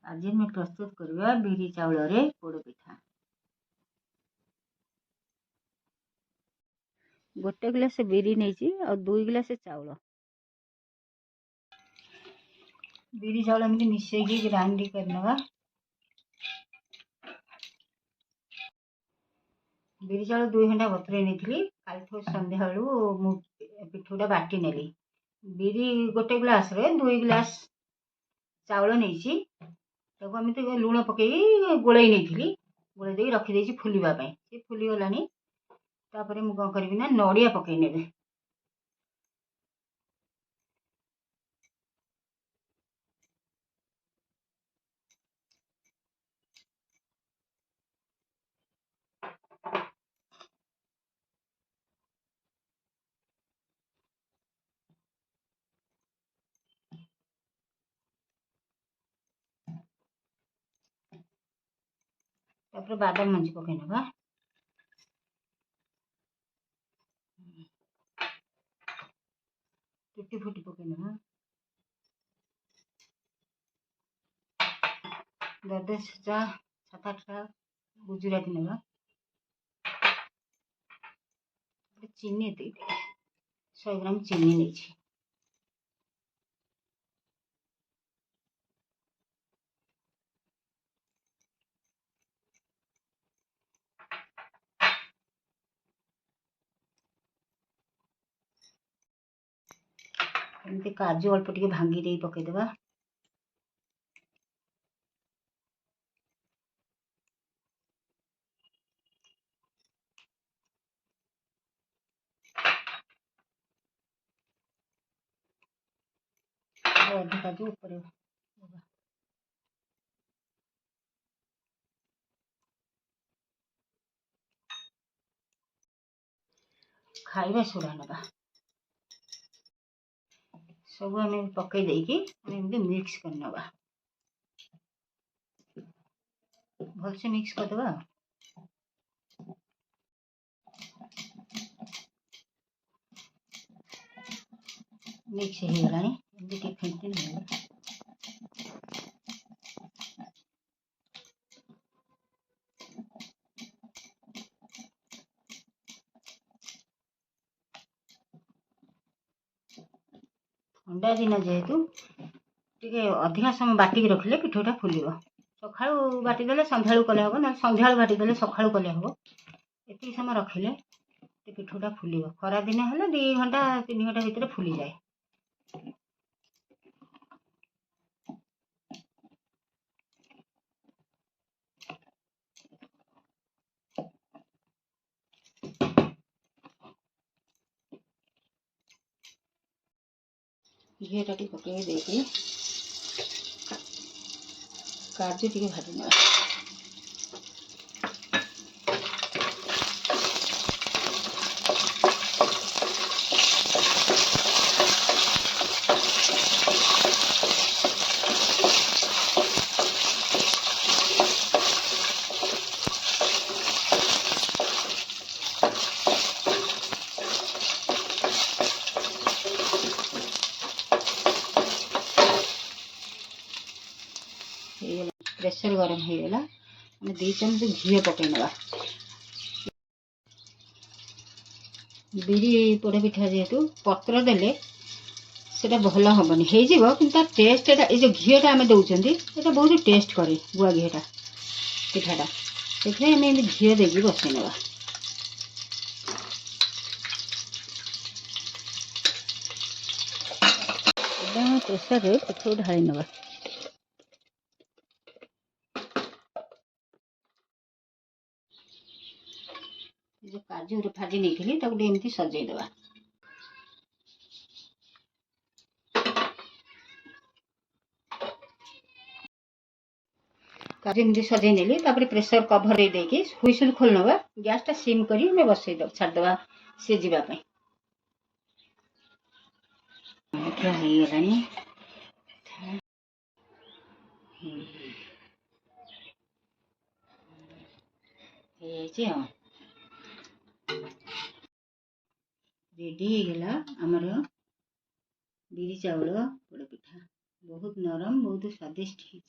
आज मैं प्रस्तुत करवा बिरी चाउल रे पोड़ पिठा। गोटे गिलास बिरी नहीं और 2 गिलास चाउल बिरी चाउल एमती मिसेगी ग्राइंड करनवा। बिरी चाउल 2 घंटा बतुरे नहीं काल संध्या बेलू पिठूटा बाटी नेली। बिरी गोटे गिलास रे 2 गिलास चाउल नहीं एमती लुण पकई गोलई नहीं गोलई दे रखीदे फुलवाई सी फुलीगला। तापर मुझे कौन करी ना नड़िया पकई ने तापर बादाम मंजी पकई ना टुटी फुटी पकई ना 10टा 7-8टा गुजराती ना चीनी 100 ग्राम चीनी नहीं एमती काजू अल्प टिके भांगी दे पकईदेवा। अधे काजू ऊपर खाइबा सोडा ना सब आम पकई देकी मिक्स करनवा भलसे मिक्स करदे। मिक्स हो गला फेंटी ठंडा दिन जेहेतु टे अधिका समय बाटिक रखिले पिठोटा फुलिव। सका बाटिदेले संध्या कले हम ना संध्या बाटिदेले सका कले हम ये समय रखिले पिठोटा फुलिव। खरा दिन है 2 घंटा 3 घंटा भितर फुली जाए। घीटा टी पकई देकी काजू टी भाजी ना प्रेसर गरम हो गला 2 चम्मच घी पकई ना। बिरी पोड़ पिठा जेहेतु पत्र देले सेटा भल हेनी हो टेस्ट ये जो घीटा आम दौरान ये बहुत टेस्ट करे गुआ घीटा पिठाटा से घी देकी बसई ना। प्रेसर पिठू ढाई ना जो काजू भाजी नहीं एमती सजेदेवा। काजू एमती सजे नेली प्रेसर कभर देकी हुइसिल खोल नवा गैस टा सिम करी मैं बसई दब छाड़देवा सीझापी। रेडी गला आमर बिरी चाउल पोड़ पिठा बहुत नरम बहुत स्वादिष्ट है।